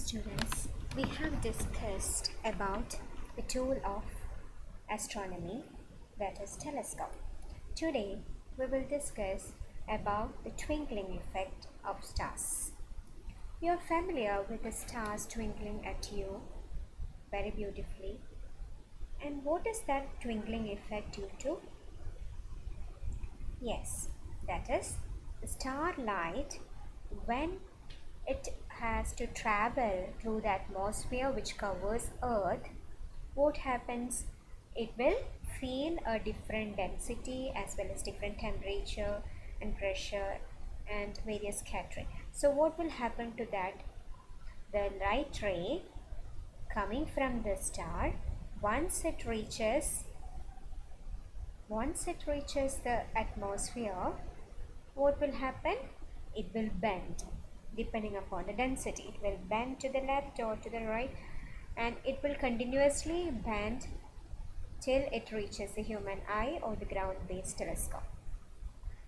students, we have discussed about the tool of astronomy, that is telescope. Today we will discuss about the twinkling effect of stars. You are familiar with the stars twinkling at you very beautifully. And what is that twinkling effect due to? Yes, that is the starlight when it has to travel through the atmosphere which covers Earth. What happens? It will feel a different density as well as different temperature and pressure and various scattering. So what will happen to that? The light ray coming from the star, once it reaches the atmosphere, what will happen? It will bend depending upon the density. It will bend to the left or to the right, and it will continuously bend till it reaches the human eye or the ground-based telescope.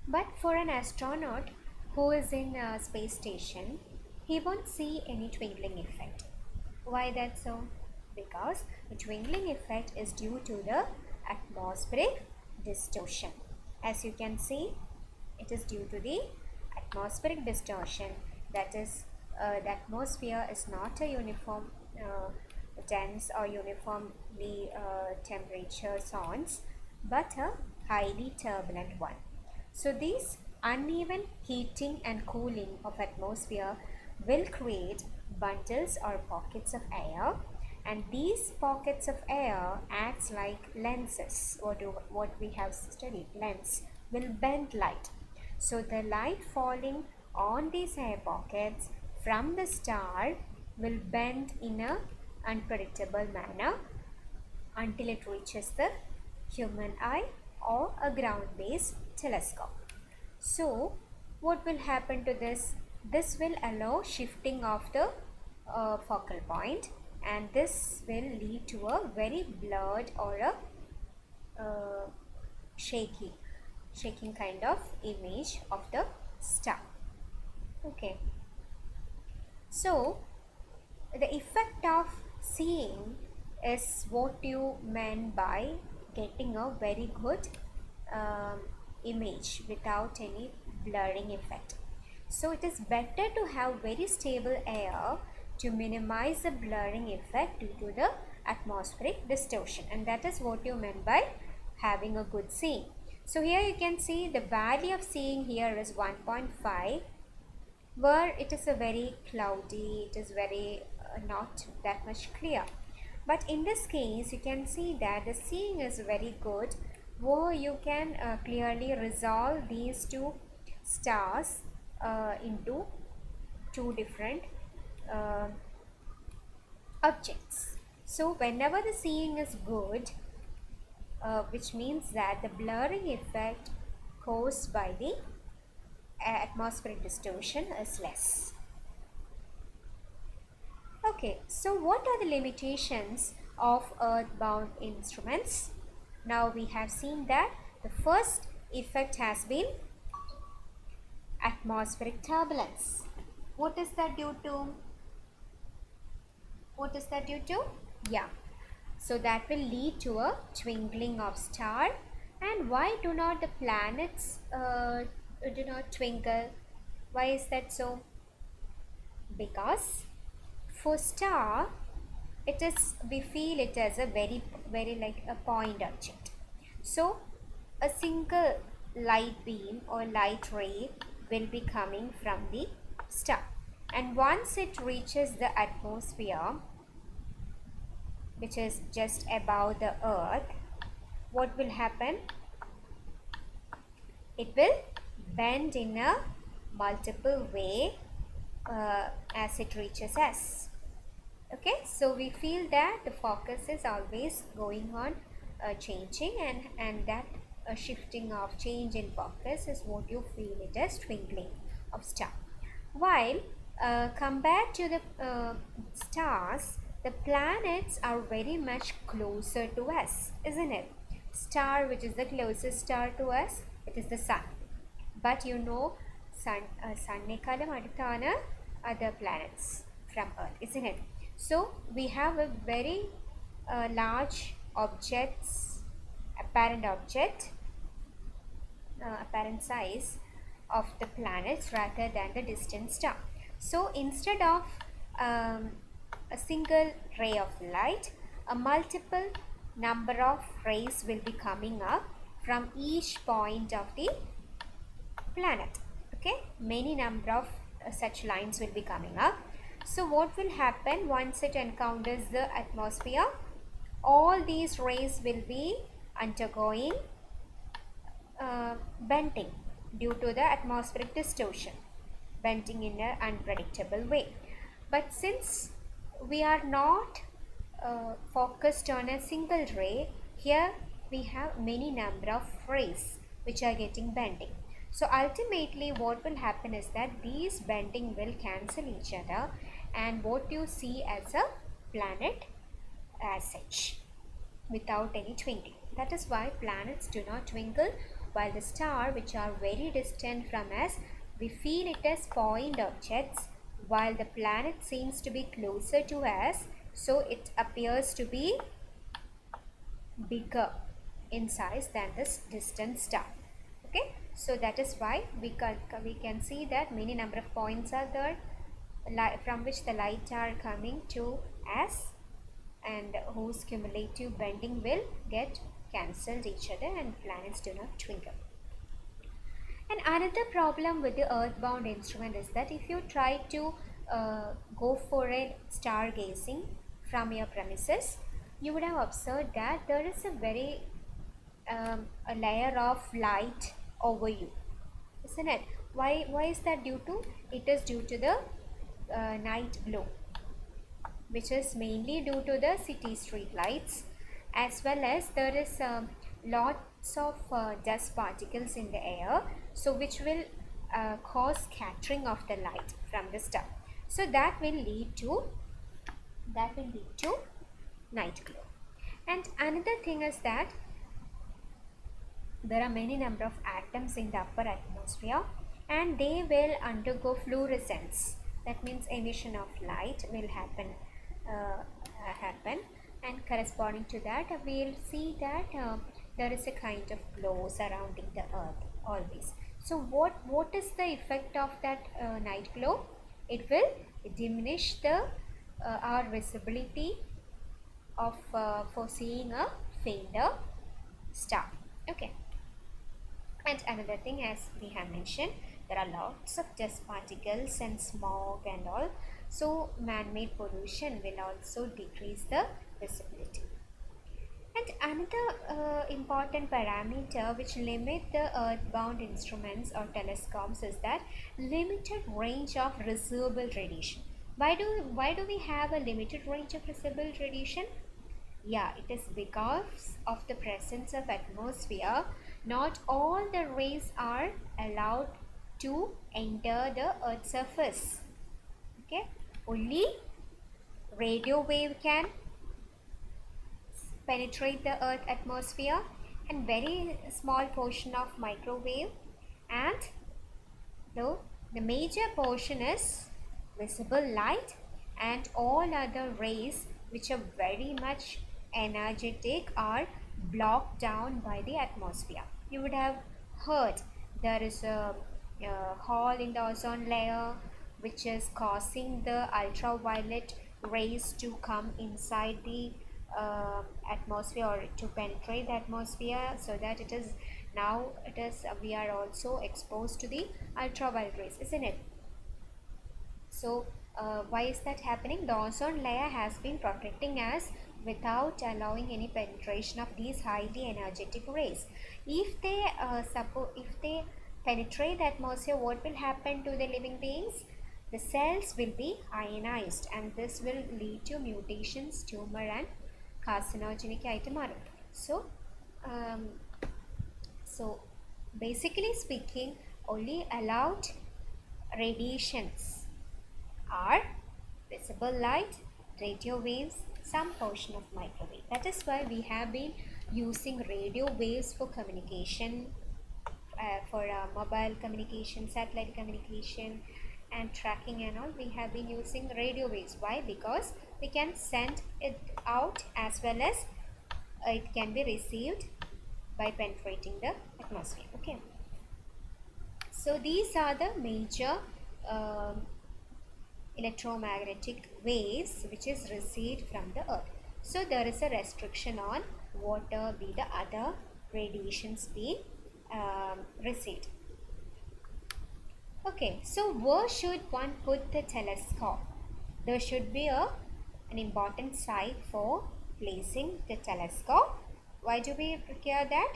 But for an astronaut who is in a space station, he won't see any twinkling effect. Why that so? Because the twinkling effect is due to the atmospheric distortion. As you can see, it is due to the atmospheric distortion. That is, the atmosphere is not a uniform dense or uniformly temperature zones, but a highly turbulent one. So these uneven heating and cooling of atmosphere will create bundles or pockets of air, and these pockets of air acts like lenses. What we have studied, lens will bend light. So the light falling on these air pockets from the star will bend in a unpredictable manner until it reaches the human eye or a ground-based telescope. So what will happen to this? This will allow shifting of the focal point, and this will lead to a very blurred or a uh, shaking kind of image of the star. Okay, so the effect of seeing is what you meant by getting a very good um, image without any blurring effect. So it is better to have very stable air to minimize the blurring effect due to the atmospheric distortion, and that is what you meant by having a good seeing. So here you can see the value of seeing here is 1.5, where it is a very cloudy, it is very not that much clear. But in this case you can see that the seeing is very good, where you can clearly resolve these two stars into two different uh, objects. So whenever the seeing is good, which means that the blurring effect caused by the atmospheric distortion is less. Okay, so what are the limitations of earthbound instruments? Now we have seen that the first effect has been atmospheric turbulence. What is that due to? What is that due to? Yeah. So that will lead to a twinkling of star. And why do not the planets do not twinkle? Why is that so? Because for star, it is, we feel it as a very like a point object. So a single light beam or light ray will be coming from the star, and once it reaches the atmosphere, which is just above the earth, what will happen? It will bend in a multiple way as it reaches us. Okay, so we feel that the focus is always going on changing, and that shifting of change in focus is what you feel it as twinkling of star. While compared to the stars, the planets are very much closer to us, isn't it? Star, which is the closest star to us, it is the sun. But you know, sun നേക്കാളും അടുത്താണ് other planets. from Earth, isn't it? So we have a very large objects, apparent object, apparent size of the planets rather than the distant star. So instead of um, a single ray of light, a multiple number of rays will be coming up from each point of the planet. Okay, many number of such lines will be coming up. So what will happen once it encounters the atmosphere? All these rays will be undergoing bending due to the atmospheric distortion, bending in an unpredictable way. But since we are not focused on a single ray, here we have many number of rays which are getting bending. So ultimately what will happen is that these bending will cancel each other, and what you see as a planet as such, without any twinkling. That is why planets do not twinkle, while the stars, which are very distant from us, we feel it as point objects, while the planet seems to be closer to us, so it appears to be bigger in size than this distant star. Okay, so that is why we can see that many number of points are there from which the light are coming to us, and whose cumulative bending will get cancelled each other, and planets do not twinkle. And another problem with the earthbound instrument is that if you try to go for a stargazing from your premises, you would have observed that there is a layer of light over you, isn't it? Why is that due to? It is due to the night glow, which is mainly due to the city street lights, as well as there is lots of dust particles in the air, so which will cause scattering of the light from the star. So that will lead to night glow. And another thing is that there are many number of atoms in the upper atmosphere, and they will undergo fluorescence. That means emission of light will happen, and corresponding to that we will see that there is a kind of glow surrounding the earth always. So what is the effect of that night glow? It will diminish the our visibility of for seeing a fainter star. Okay. And another thing, as we have mentioned, there are lots of dust particles and smog and all. So man-made pollution will also decrease the visibility. And another important parameter which limit the earthbound instruments or telescopes is that limited range of receivable radiation. Why do we have a limited range of receivable radiation? Yeah, it is because of the presence of atmosphere. Not all the rays are allowed to enter the earth's surface. Okay, only radio wave can penetrate the earth atmosphere, and very small portion of microwave, and the major portion is visible light, and all other rays which are very much energetic are blocked down by the atmosphere. You would have heard there is a hole in the ozone layer which is causing the ultraviolet rays to come inside the atmosphere, or to penetrate the atmosphere, so that we are also exposed to the ultraviolet rays, isn't it? So why is that happening? The ozone layer has been protecting us without allowing any penetration of these highly energetic rays. If they penetrate the atmosphere, what will happen to the living beings? The cells will be ionized, and this will lead to mutations, tumor, and carcinogenic ആയിട്ട് മാറും. um, so basically speaking, only allowed radiations are visible light, radio waves, some portion of microwave. That is why we have been using radio waves for communication, for mobile communication, satellite communication, and tracking and all, we have been using radio waves. Why? Because we can send it out as well as it can be received by penetrating the atmosphere. Okay, so these are the major um, electromagnetic waves which is received from the earth. So there is a restriction on what be the other radiations being received. Okay, so where should one put the telescope? There should be an important site for placing the telescope. Why do we require that?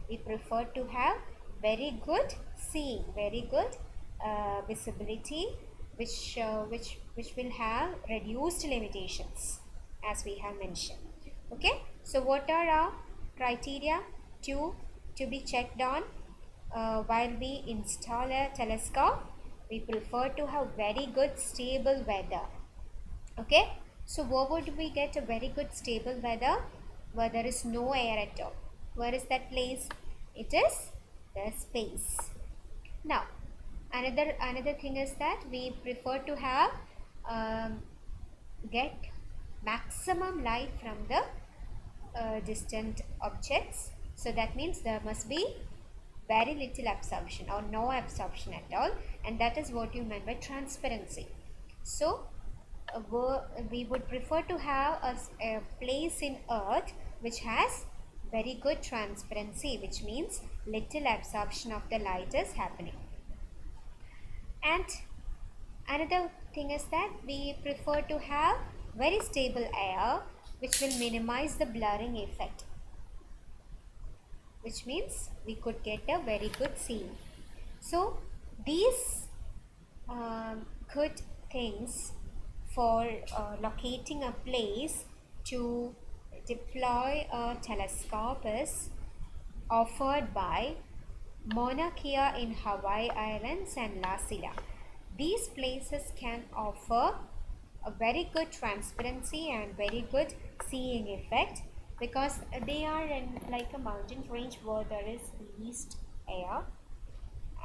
We prefer to have very good seeing, very good visibility, which will have reduced limitations, as we have mentioned. Okay, so what are our criteria to be checked on while we install a telescope? We prefer to have very good stable weather. Okay, so where would we get a very good stable weather? Where there is no air at all. Where is that place? It is the space. Now, another thing is that we prefer to have um, get maximum light from the distant objects. So that means there must be very little absorption or no absorption at all, and that is what you meant by transparency. So we would prefer to have a place in earth which has very good transparency, which means little absorption of the light is happening. And another thing is that we prefer to have very stable air which will minimize the blurring effect, which means we could get a very good scene. So these good things for locating a place to deploy a telescope is offered by Mauna Kea in Hawaii Islands and La Silla. These places can offer a very good transparency and very good seeing effect because they are in like a mountain range where there is least air,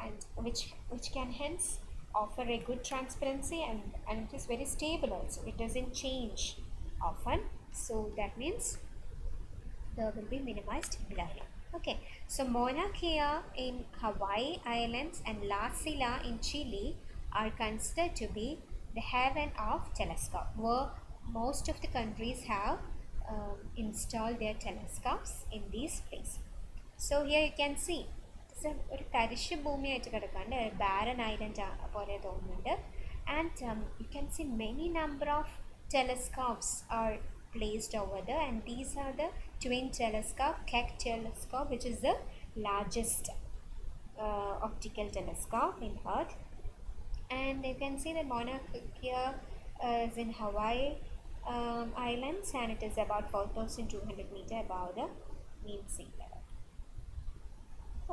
and which can hence offer a good transparency, and it is very stable also. It doesn't change often, so that means there will be minimized blurring. Okay, so Mauna Kea in Hawaii Islands and La Silla in Chile are considered to be the heaven of telescope, where most of the countries have installed their telescopes in these places. So here you can see ഒരു തരിശ് ഭൂമിയായിട്ട് കിടക്കാണ്ട് barren island പോലെ തോന്നുന്നുണ്ട്. And you can see many number of telescopes are placed over there, and these are the twin telescope, Keck telescope, which is the largest optical telescope in Earth. And you can see the Mauna Kea is in Hawaii Islands, and it is about 4,200 meters above the mean sea level.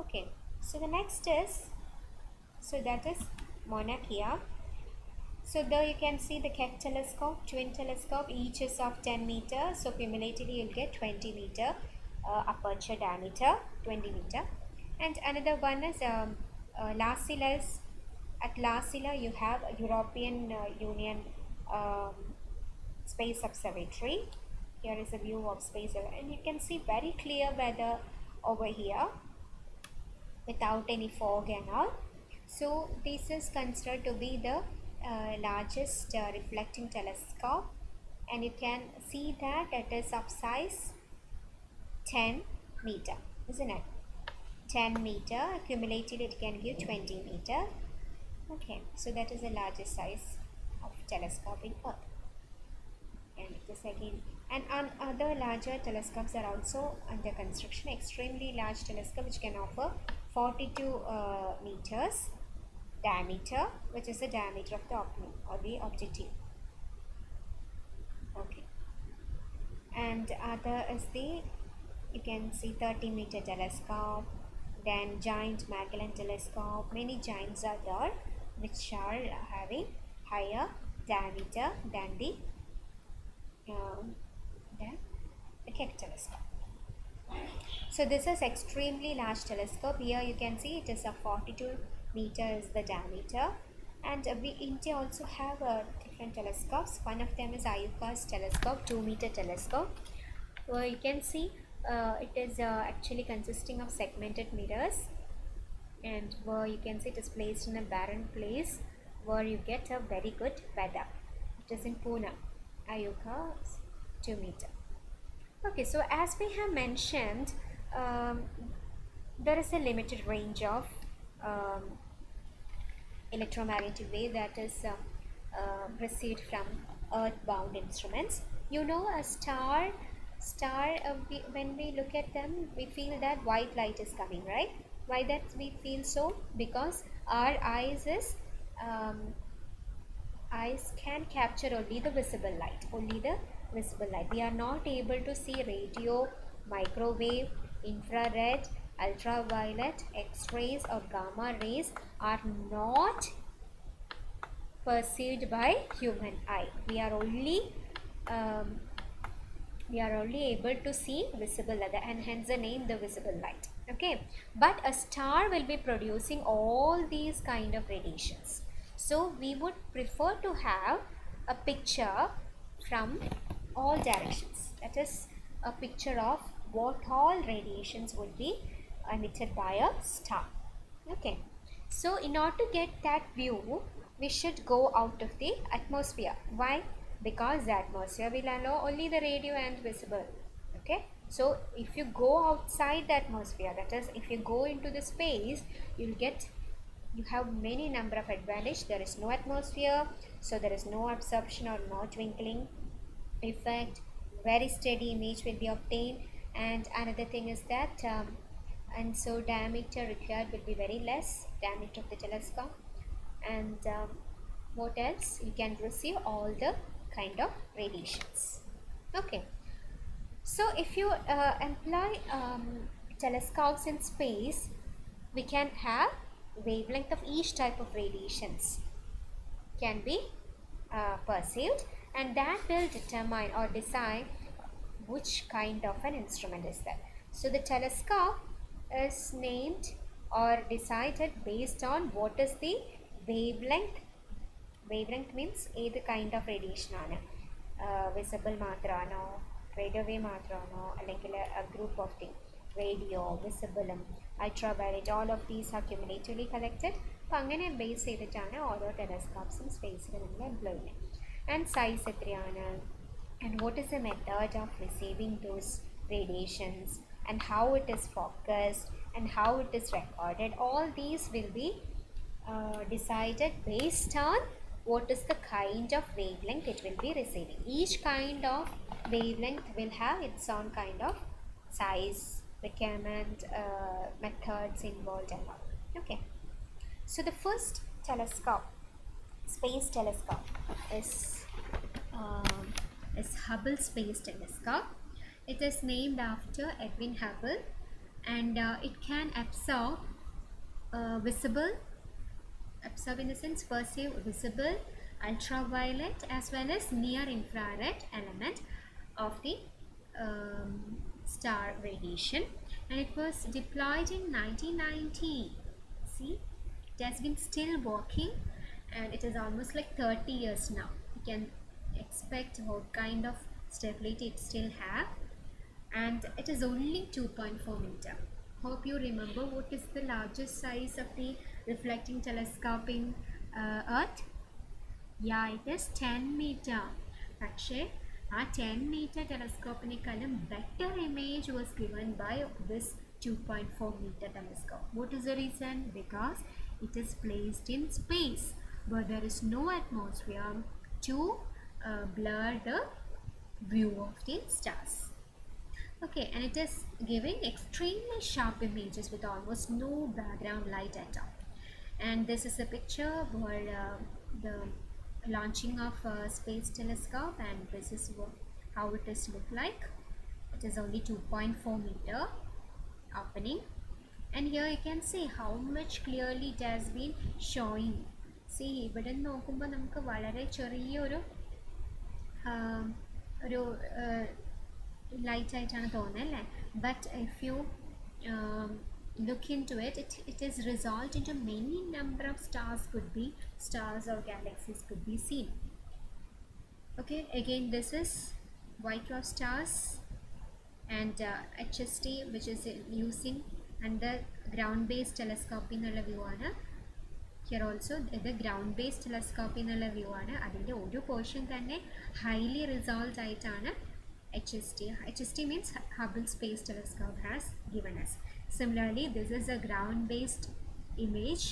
Okay, so the next is, so that is Mauna Kea. So there you can see the Keck telescope, twin telescope, each is of 10 meters. So cumulatively you'll get 20 meter aperture diameter, 20 meter. And another one is La Silla. At La Silla you have a European Union Space Observatory. Here is a view of space, and you can see very clear weather over here without any fog and all. So this is considered to be the largest reflecting telescope, and you can see that it is of size 10 meter, isn't it? 10 meter, cumulatively it can give 20 meter. Okay, so that is the largest size of telescope in Earth. And this again, and on other larger telescopes are also under construction. Extremely large telescope which can offer 42 meters diameter, which is the diameter of the opening or the objective. Okay, and other is the, you can see 30 meter telescope, then giant Magellan telescope. Many giants are there which are having higher diameter than the Keck telescope. So this is extremely large telescope. Here you can see it is a 42 meter is the diameter, And India also have different telescopes. One of them is IUCAS telescope, 2-meter telescope. Where you can see it is actually consisting of segmented mirrors, and where you can see it is placed in a barren place where you get a very good weather. It is in Pune, IUCAS 2-meter. Okay, so as we have mentioned, um, there is a limited range of um, electromagnetic wave that is received from earthbound instruments. You know, a star when we look at them, we feel that white light is coming, right? Why that we feel so? Because our um, eyes can capture only the visible light, only the visible light. We are not able to see radio, microwave, infrared, ultraviolet, x-rays or gamma rays are not perceived by human eye. Um, we are only able to see visible light, and hence the name the visible light. Okay, but a star will be producing all these kind of radiations. So we would prefer to have a picture from all directions. That is a picture of what all radiations would be emitted by a star. Okay, so in order to get that view, we should go out of the atmosphere. Why? Because the atmosphere will allow only the radio and visible. Okay, so if you go outside the atmosphere, that is, if you go into the space, you have many number of advantage. There is no atmosphere, so there is no absorption or no twinkling effect. Very steady image will be obtained. And another thing is that and so diameter required will be very less, diameter of the telescope. And what else, you can receive all the kind of radiations. Okay, so if you employ telescopes in space, we can have wavelength of each type of radiations can be perceived, and that will determine or decide which kind of an instrument is that. So the telescope is named or decided based on what is the wavelength. Wavelength means ഏത് kind of radiation ആണ്, visible മാത്രമാണോ, radio wave മാത്രമാണോ, അല്ലെങ്കിൽ a group of things, radio, visible, ultraviolet, all of these are cumulatively collected. അപ്പോൾ അങ്ങനെ base ചെയ്തിട്ടാണ് ഓരോ ടെലസ്കോപ്സും സ്പേസിൽ നമ്മൾ എംപ്ലോയ് ചെയ്യുന്നത്. ആൻഡ് സൈസ് എത്രയാണ്, and what is the method of receiving those radiations, and how it is focused, and how it is recorded, all these will be decided based on what is the kind of wavelength it will be receiving. Each kind of wavelength will have its own kind of size, requirement, methods involved and all. Okay, so the first telescope, space telescope, um, is Hubble Space Telescope. It is named after Edwin Hubble, and it can absorb visible, absorb in the sense perceive visible, ultraviolet as well as near infrared element of the um, star radiation, and it was deployed in 1990. See, it has been still working, and it is almost like 30 years now. You can expect what kind of stability it still have, and it is only 2.4 meter. Hope you remember what is the largest size of the reflecting telescope in Earth. Yeah, it is 10 meter. പക്ഷേ ആ 10 meter telescope-നേക്കാളും better image was given by this 2.4 meter telescope. What is the reason? Because it is placed in space where there is no atmosphere to blur the view of the stars. Okay, and it is giving extremely sharp images with almost no background light at all. And this is a picture where the launching of a space telescope, and this is how it is look like. It is only 2.4 meter opening, and here you can see how much clearly it has been showing. See, ഇവിടെ നോക്കുമ്പോൾ നമുക്ക് വളരെ ചെറിയൊരു ഒരു light ആയിട്ടാണ് തോന്നുന്നത് അല്ലേ. But if you look into it, it is result into many number of stars could be stars or galaxies could be seen. Okay, again this is white dwarf stars and HST, which is using under ground based telescope in view ആണ്. Here also the ground based telescope in view ആണ്. അതിൻ്റെ ഒരു portion തന്നെ highly resolved ആയിട്ടാണ് HST. HST means Hubble Space Telescope has given us. Similarly, this is a ground based image,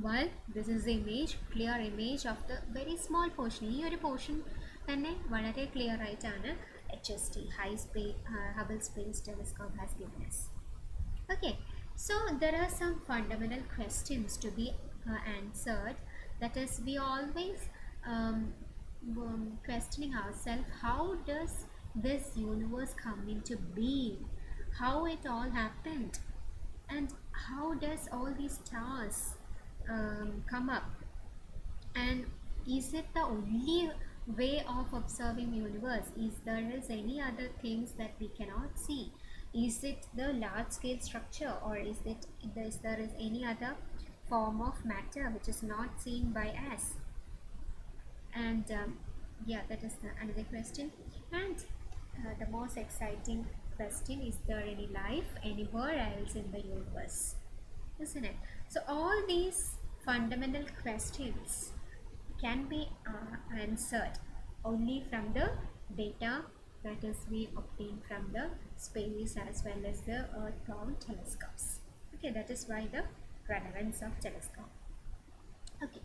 while this is the image, clear image of the very small portion. ഈ ഒരു portion തന്നെ വളരെ clear ആയിട്ടാണ് HST, Hubble Space Telescope has given us. Okay, so there are some fundamental questions to be answered. That is, we always questioning ourselves, how does this universe come into being, how it all happened, and how does all these stars come up, and is it the only way of observing universe? Is there is any other things that we cannot see? Is it the large scale structure, or is there is any other form of matter which is not seen by us? And yeah, that is another question. And the most exciting question, is there any life anywhere else in the universe, isn't it? So all these fundamental questions can be answered only from the data that is we obtain from the space as well as the earth-bound telescopes. Okay, that is why the relevance of telescope. Okay,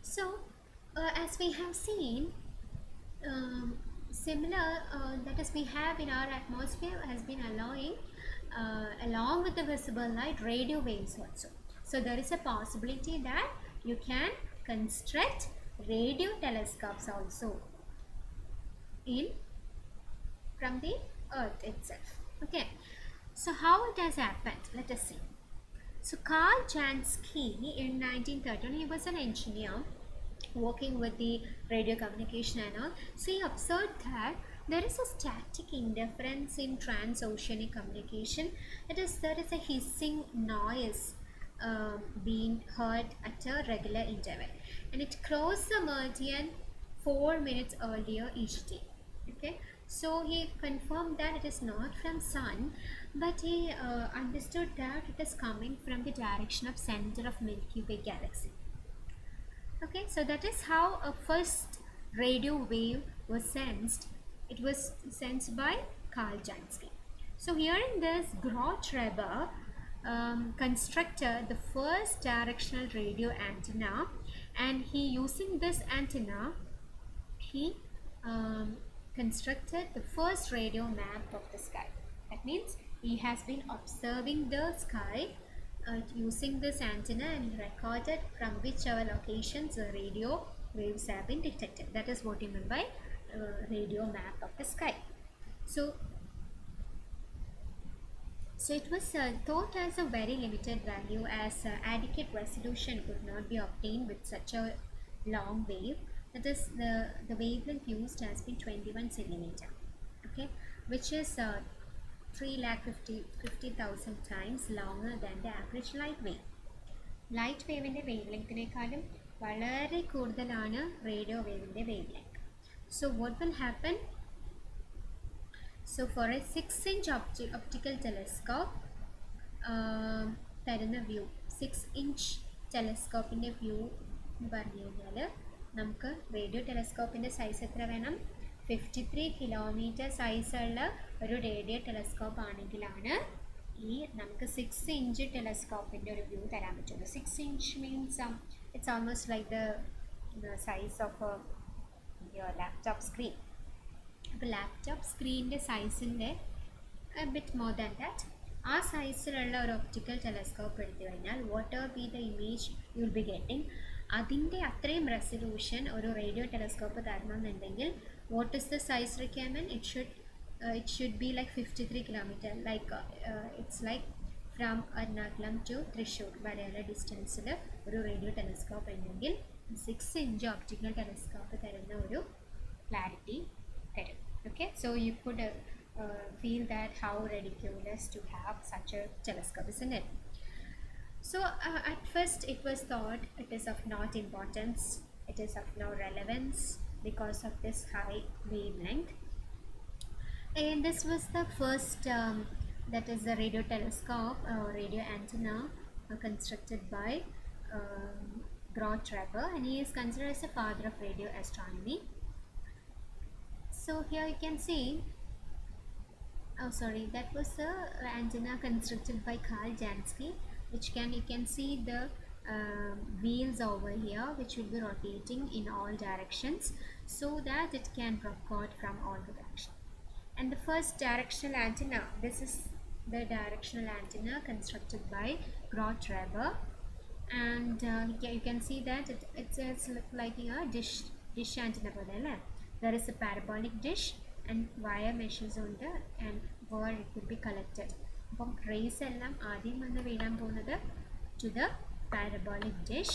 so as we have seen, similar that is we have in our atmosphere has been allowing along with the visible light, radio waves also. So there is a possibility that you can construct radio telescopes also in from the earth itself. Okay, so how it has happened, let us see. So Carl Jansky in 1913, he was an engineer working with the radio communication and all. So he observed that there is a static interference in transoceanic communication. That is, there is a hissing noise being heard at a regular interval, and it crossed the meridian 4 minutes earlier each day. Okay, so he confirmed that it is not from sun, but he understood that it is coming from the direction of center of Milky Way galaxy. Okay, so that is how a first radio wave was sensed. It was sensed by Carl Jansky. So here in this, Grotreber constructed the first directional radio antenna, and he using this antenna, he constructed the first radio map of the sky. That means he has been observing the sky using this antenna, and he recorded from whichever locations the radio waves have been detected. That is what he meant by radio map of the sky. So it was thought as a very limited value, as adequate resolution could not be obtained with such a long wave. That is, the wavelength used has been 21 centimeter, okay, which is 350,000 times longer than the average light wave. Light wave in the wavelength നേക്കാളും വളരെ കൂടുതലാണ് radio wave in the wavelength. So what will happen? So for a 6-inch optical telescope, തരുന്ന view 6-inch ടെലസ്കോപ്പിൻ്റെ view എന്ന് പറഞ്ഞു കഴിഞ്ഞാൽ നമുക്ക് radio ടെലസ്കോപ്പിൻ്റെ size എത്ര വേണം? 53 kilometre സൈസുള്ള ഒരു റേഡിയോ ടെലസ്കോപ്പ് ആണെങ്കിലാണ് ഈ നമുക്ക് 6-inch ടെലസ്കോപ്പിൻ്റെ ഒരു വ്യൂ തരാൻ പറ്റുള്ളൂ. 6-inch means it's almost like the size of your laptop screen. അപ്പോൾ ലാപ്ടോപ്പ് സ്ക്രീനിൻ്റെ സൈസിൻ്റെ ബിറ്റ് മോർ ദാൻ ദാറ്റ്, ആ സൈസിലുള്ള ഒരു ഒപ്റ്റിക്കൽ ടെലസ്കോപ്പ് എടുത്തു കഴിഞ്ഞാൽ whatever be the image you will be getting, അതിൻ്റെ അത്രയും റെസൊല്യൂഷൻ ഒരു റേഡിയോ ടെലസ്കോപ്പ് തരണമെന്നുണ്ടെങ്കിൽ what is the size requirement? it should be like 53 kilometer, like it's like from Ernakulam to Thrissur വരെയുള്ള ഡിസ്റ്റൻസിൽ ഒരു radio telescope ഉണ്ടെങ്കിൽ 6-inch optical telescope തരുന്ന ഒരു clarity തരും. Okay, so you could feel that how ridiculous to have such a telescope, isn't it? So at first it was thought it is of not importance, it is of no relevance because of this high wavelength. And this was the first, that is the radio telescope or radio antenna constructed by Groth Reber, and he is considered as the father of radio astronomy. So here you can see, oh sorry, that was the antenna constructed by Carl Jansky, which you can see the wheels over here which will be rotating in all directions so that it can record from all directions. And the first directional antenna, this is the directional antenna constructed by Groth Reber, and you can see that it's like a dish antenna. There is a parabolic dish and wire meshes on the and where it will be collected. Rays ellam aadyam vannu veedan povunathu to the parabolic dish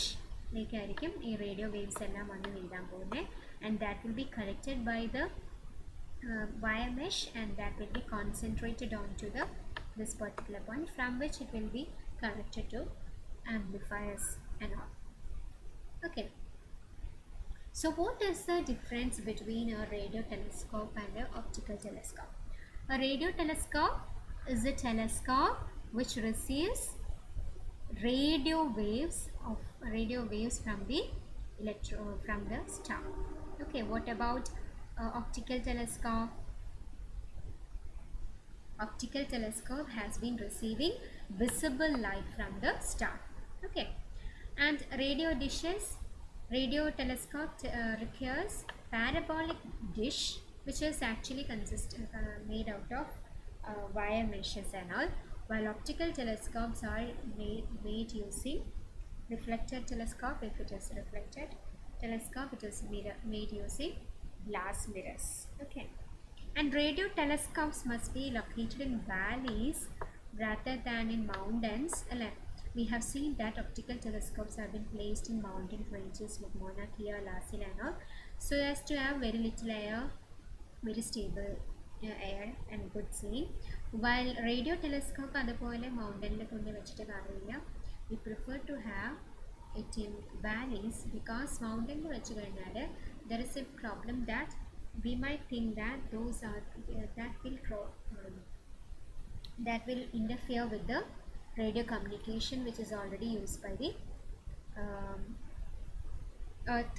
lekayirikkum ee radio waves ellam vannu veedan povune, and that will be collected by the wire mesh, and that will be concentrated onto this particular point from which it will be connected to amplifiers and all. Okay, so what is the difference between a radio telescope and an optical telescope? A radio telescope is a telescope which receives radio waves from the star. Okay, what about optical telescope? Optical telescope has been receiving visible light from the star. Okay, and radio telescope requires parabolic dish, which is actually made out of wire meshes and all, while optical telescopes are made using reflected telescope. If it is reflected telescope, it is made using glass mirrors. Okay, and radio telescopes must be located in valleys rather than in mountains. We have seen that optical telescopes have been placed in mountain ranges like Mauna Kea, Lasil and all, so as to have very little air, very stable air and good seeing. While radio telescope adupole mountain le konde vechittu karilla, we prefer to have it in valleys because mountain le vechu kayinal there is a problem that we might think that those are that will interfere with the radio communication which is already used by the earth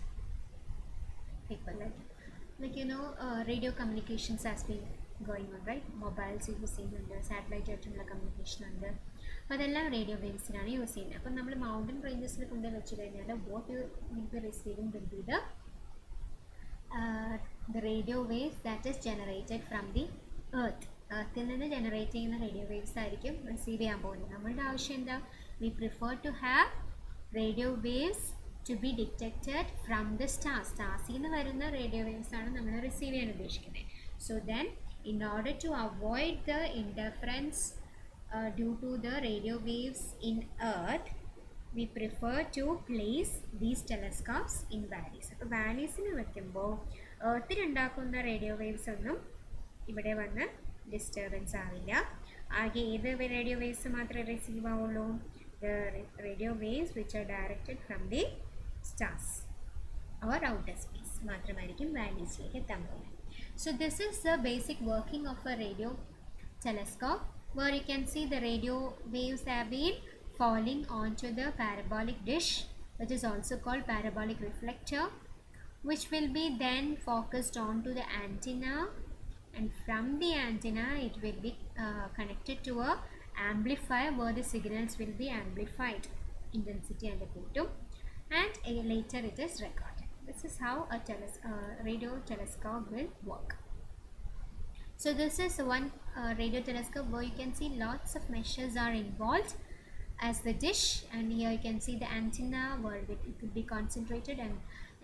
people, like you know, radio communications has been going on, right? Mobiles using under satellite communication under, അതെല്ലാം radio വേവ്സിനാണ് use ചെയ്യുന്നത്. അപ്പം നമ്മൾ mountain റേഞ്ചസിൽ കൊണ്ട് വെച്ച് കഴിഞ്ഞാൽ what you will B receiving will be the radio waves that is generated from the earth. എർത്തിൽ നിന്ന് generate ചെയ്യുന്ന radio waves ആയിരിക്കും റിസീവ് ചെയ്യാൻ പോകുന്നത്. നമ്മളുടെ ആവശ്യം എന്താ? We prefer to have radio waves to be detected from the സ്റ്റാർസിൽ നിന്ന് വരുന്ന റേഡിയോ വേവ്സ് ആണ് നമ്മൾ റിസീവ് ചെയ്യാൻ ഉദ്ദേശിക്കുന്നത്. So then in order to avoid the interference due to the radio waves in earth, we prefer to place these telescopes in valleys. അപ്പോൾ വാലീസിന് വെക്കുമ്പോൾ എർത്തിൽ ഉണ്ടാക്കുന്ന റേഡിയോ വേവ്സ് ഒന്നും ഇവിടെ വന്ന് ഡിസ്റ്റർബൻസ് ആവില്ല. ആകെ ഏത് റേഡിയോ വേവ്സ് മാത്രമേ റിസീവ് ആവുള്ളൂ? The radio waves which are directed from the stars or outer space മാത്രമായിരിക്കും വാലീസിലേക്ക് എത്താൻ പോകുന്നത്. So this is the basic working of a radio telescope, where you can see the radio waves have been falling onto the parabolic dish, which is also called parabolic reflector, which will be then focused onto the antenna, and from the antenna it will be connected to a amplifier where the signals will be amplified, intensity and amplitude, and later it is recorded. This is how a radio telescope will work. So this is one radio telescope where you can see lots of meshes are involved as the dish, and here you can see the antenna where it will be concentrated and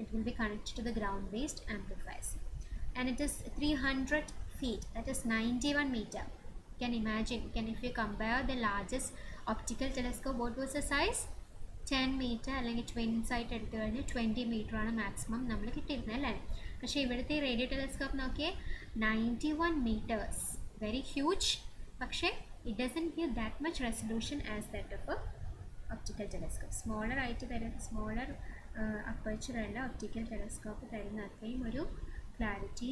it will be connected to the ground based amplifiers, and it is 300 feet, that is 91 meter. You can imagine, if you compare the largest optical telescope, what was the size? 10 meter അല്ലെങ്കിൽ twin site എടുത്തു കഴിഞ്ഞാൽ 20 മീറ്ററാണ് maximum നമ്മൾ കിട്ടിയിരുന്നത് അല്ലേ. പക്ഷേ ഇവിടുത്തെ radio telescope നോക്കിയേ 91 meters. very huge, പക്ഷേ it doesn't give that much resolution as that of a optical telescope. Smaller ആയിട്ട് smaller aperture ഉള്ള optical telescope തരുന്ന അത്രയും ഒരു ക്ലാരിറ്റി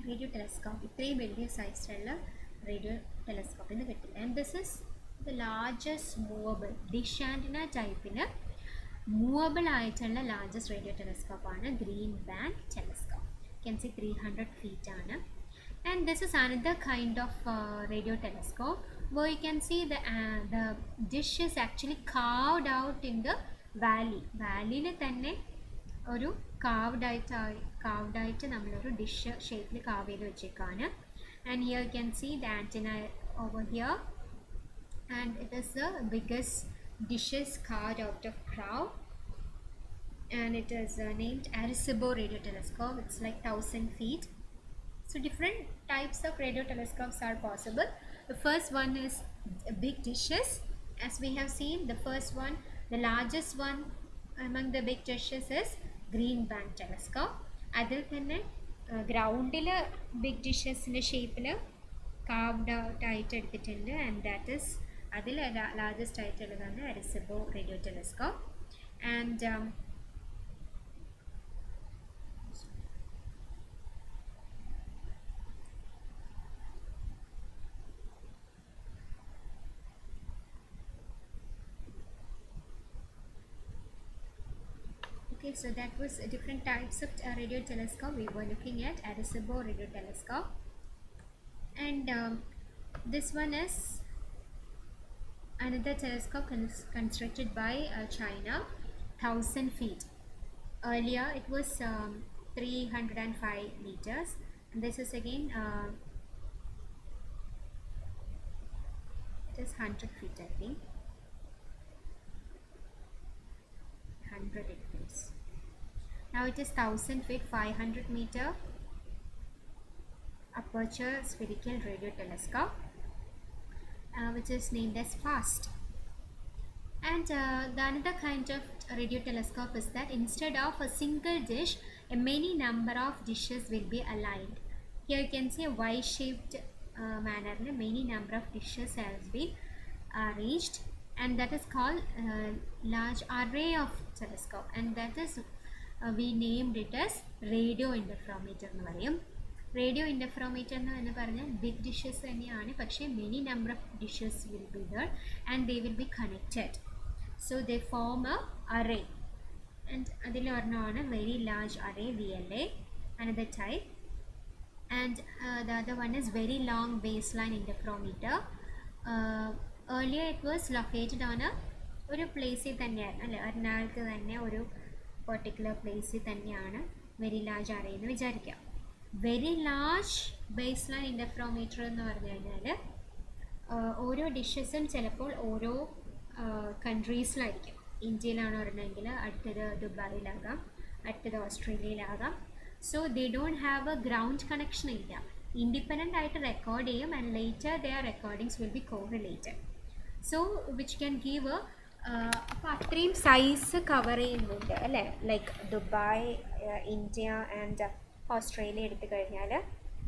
റേഡിയോ ടെലസ്കോപ്പ് ഇത്രയും വലിയ സൈസിലുള്ള റേഡിയോ ടെലസ്കോപ്പിന് കിട്ടില്ല. And this is the largest movable dish antenna ടൈപ്പിന് മൂവബിൾ ആയിട്ടുള്ള ലാർജസ്റ്റ് റേഡിയോ ടെലസ്കോപ്പാണ് Green Bank telescope. You can see 300 feet ആണ്. And this is another kind of radio telescope where you can see the dish is actually carved out in the valley. Valley തന്നെ ഒരു carved ആയിട്ട് നമ്മളൊരു dish ഷേപ്പിൽ carve ചെയ്ത് വെച്ചേക്കാണ്. And here you can see the antenna over here, and it is the biggest dishes carved out of crow, and it is named Arecibo radio telescope. It's like 1000 feet. So different types of radio telescopes are possible. The first one is big dishes. As we have seen, the first one, the largest one among the big dishes is Green Bank telescope. അതിൽ തന്നെ ഗ്രൗണ്ടിൽ big ഡിഷസിൻ്റെ ഷേപ്പിൽ carved out ആയിട്ട് എടുത്തിട്ടുണ്ട്. And that is അതിൽ largest ആയിട്ടുള്ളതാണ് Arecibo radio telescope. And so that was different types of radio telescope we were looking at. Arecibo radio telescope, and this one is another telescope constructed by China, 1000 feet. Earlier it was 305 meters, and this is again it is 100 feet, I think. 100 it is. Now it is 1000 feet, 500 meter aperture spherical radio telescope, which is named as FAST. And the another kind of radio telescope is that instead of a single dish, a many number of dishes will be aligned. Here you can see a Y-shaped manner, many number of dishes has been arranged, and that is called large array of telescope, and that is we named it as radio interferometer എന്ന് പറയും. Radio interferometer എന്ന് പറഞ്ഞാൽ big dishes തന്നെയാണ്, പക്ഷേ many number of dishes will be there and they will be connected. So they form a array, and അതിൽ ഒരെണ്ണമാണ് very large array VLA, another type. And the other one is very long baseline interferometer. Earlier it was located on ഒരു പ്ലേസിൽ തന്നെയായിരുന്നു അല്ലേ, ഒരാൾക്ക് തന്നെ ഒരു particular പ്ലേസിൽ തന്നെയാണ് വെരി ലാർജ് അറേ എന്ന് വിചാരിക്കാം. Very large base line interferometer എന്ന് പറഞ്ഞു കഴിഞ്ഞാൽ ഓരോ ഡിഷസും ചിലപ്പോൾ ഓരോ കൺട്രീസിലായിരിക്കും. ഇന്ത്യയിലാണ് ഒരെണ്ണമെങ്കിൽ അടുത്തത് ദുബായിലാകാം, അടുത്തത് ഓസ്ട്രേലിയയിലാകാം. So they don't have a ground connection ഇല്ല, ഇൻഡിപെൻഡൻ്റ് ആയിട്ട് റെക്കോർഡ് ചെയ്യും, and later their recordings will be correlated. So which can give a അപ്പോൾ അത്രയും സൈസ് കവർ ചെയ്യുന്നുണ്ട് അല്ലേ. Like Dubai, India and Australia എടുത്തു കഴിഞ്ഞാൽ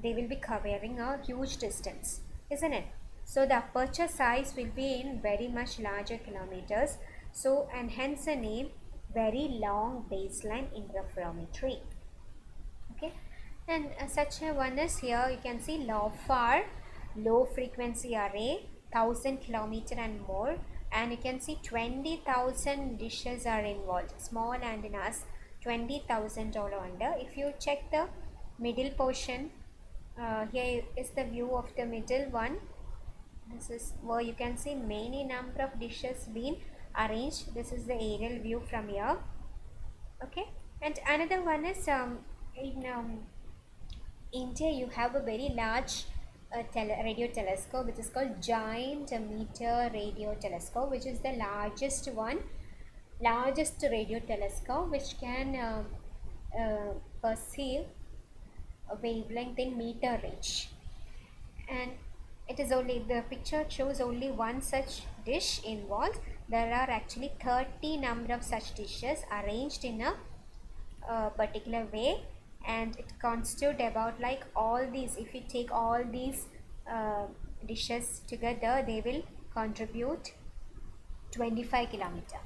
they will be covering a huge distance, isn't it? So the aperture size will be in very much larger kilometers, so and hence the name very long baseline interferometry. Okay, and such a one is here. You can see LOFAR, low frequency array, 1000 kilometer and more, and you can see 20,000 dishes are involved, small antennas, 20,000 all under. If you check the middle portion, here is the view of the middle one. This is where you can see many number of dishes being arranged. This is the aerial view from here. Okay, and another one is in India you have a very large radio telescope which is called Giant Meter Radio Telescope, which is the largest radio telescope which can perceive a wavelength in meter range. And it is only, the picture shows only one such dish involved. There are actually 30 number of such dishes arranged in a particular way, and it constitute about like all these, if you take all these dishes together, they will contribute 25 kilometer.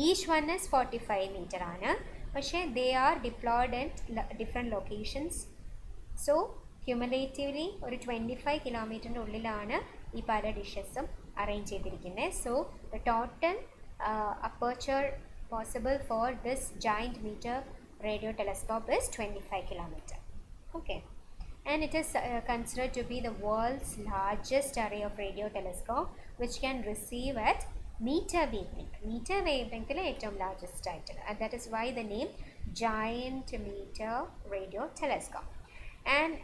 Each one is 45 meter ആണ്. പക്ഷേ they are deployed at different locations. So cumulatively ഒരു 25 കിലോമീറ്ററിൻ്റെ ഉള്ളിലാണ് ഈ പല ഡിഷസും arrange ചെയ്തിരിക്കുന്നത്. So the total aperture possible for this giant meter radio telescope is 25 kilometer. Okay, and it is considered to be the world's largest array of radio telescope which can receive at meter wavelength. Meter wavelength is the largest title, and that is why the name giant meter radio telescope. And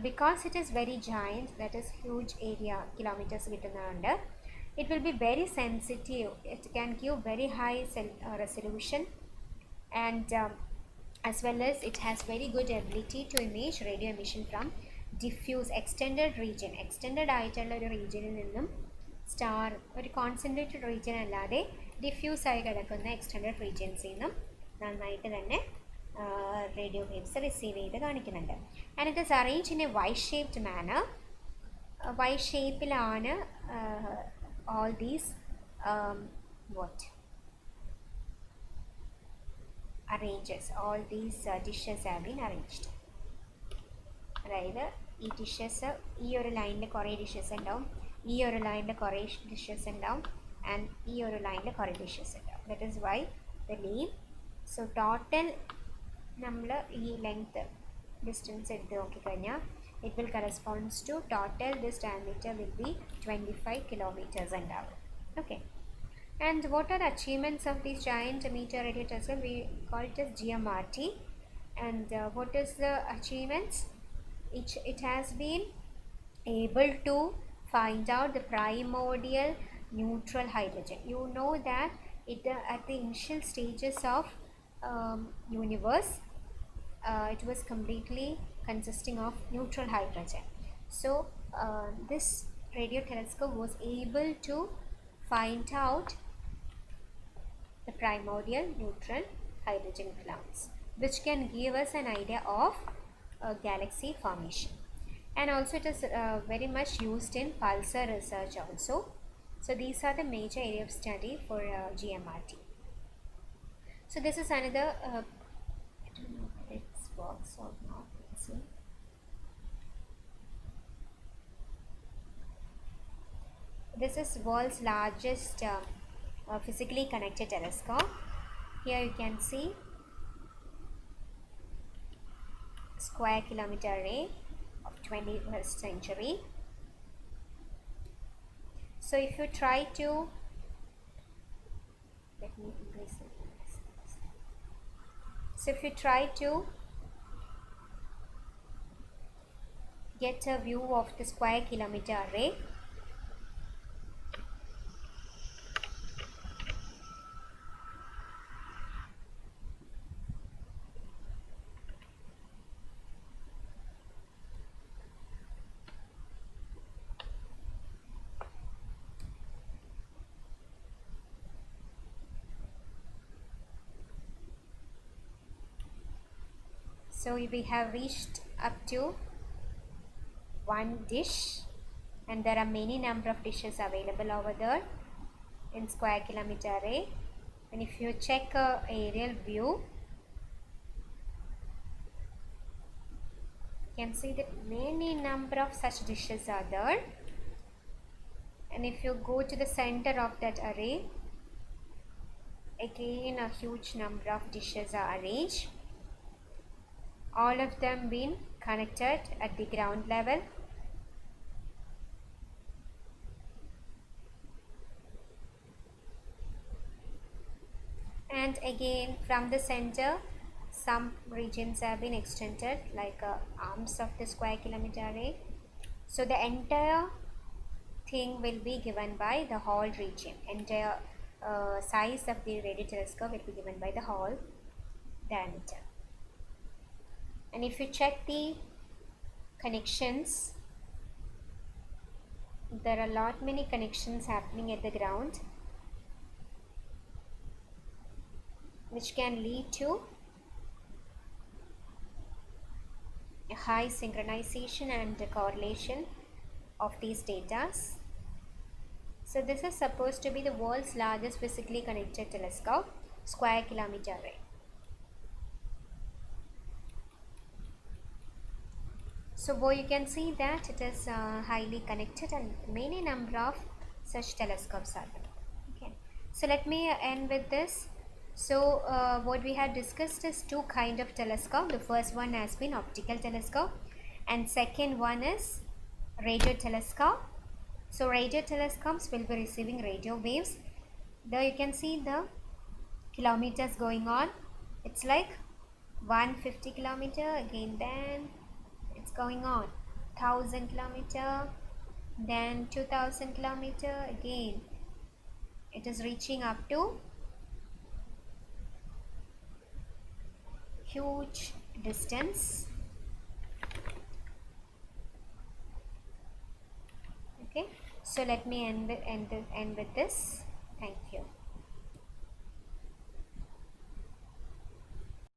because it is very giant, that is huge area, kilometers kittunnundu, it will be very sensitive. It can give very high resolution, and as well as it has very good ability to image radio emission from diffuse extended region. Extended ആയിട്ടുള്ള ഒരു റീജിയനിൽ നിന്നും star ഒരു concentrated region അല്ലാതെ diffuse ആയി കിടക്കുന്ന extended റീജിയൻസിൽ നിന്നും നന്നായിട്ട് തന്നെ റേഡിയോ വേവ്സ് റിസീവ് ചെയ്ത് കാണിക്കുന്നുണ്ട്. And it is arrange in a Y shaped manner. Y ഷേപ്പിലാണ് all these all these dishes have been arranged. അതായത് ഈ ഡിഷസ് ഈ ഒരു ലൈനിൽ കുറേ ഡിഷസ് ഉണ്ടാവും, ഈ ഒരു ലൈനിൽ കുറേ ഡിഷസ് ഉണ്ടാവും, ആൻഡ് ഈ ഒരു ലൈനിൽ കുറേ ഡിഷസ് ഉണ്ടാവും. That is why the name. So total നമ്മൾ ഈ ലെങ്ത് ഡിസ്റ്റൻസ് എടുത്ത് നോക്കിക്കഴിഞ്ഞാൽ it will corresponds to total this diameter will be 25 kilometers ഉണ്ടാവും. Okay, and what are the achievements of these giant meter radio telescope? We call it as GMRT. And what is the achievements? It has been able to find out the primordial neutral hydrogen. You know that at the initial stages of universe, it was completely consisting of neutral hydrogen. So this radio telescope was able to find out the primordial neutral hydrogen clouds, which can give us an idea of galaxy formation. And also it is very much used in pulsar research also. So these are the major area of study for GMRT. So this is another I don't know if it works or not. Let's see. This is world's largest physically connected telescope. Here you can see square kilometer array of 21st century. So if you try to, let me increase it. So if you try to get a view of the square kilometer array, so we have reached up to one dish, and there are many number of dishes available over there in square kilometer array. And if you check a aerial view, you can see that many number of such dishes are there. And if you go to the center of that array, again a huge number of dishes are arranged, all of them being connected at the ground level. And again from the center, some regions have been extended like arms of the square kilometer array. So the entire thing will be given by the whole region. Entire size of the radio telescope will be given by the whole diameter. And if you check the connections, there are many connections happening at the ground, which can lead to a high synchronization and correlation of these data. So this is supposed to be the world's largest physically connected telescope, square kilometer array. So you can see that it is highly connected and many number of such telescopes are there. Okay, so let me end with this. So what we have discussed is two kind of telescope. The first one has been optical telescope and second one is radio telescope. So radio telescopes will be receiving radio waves. There you can see the kilometers going on. It's like 150 kilometer, again then it's going on 1000 kilometer, then 2000 kilometer, again it is reaching up to huge distance. Okay, so let me end with this. Thank you.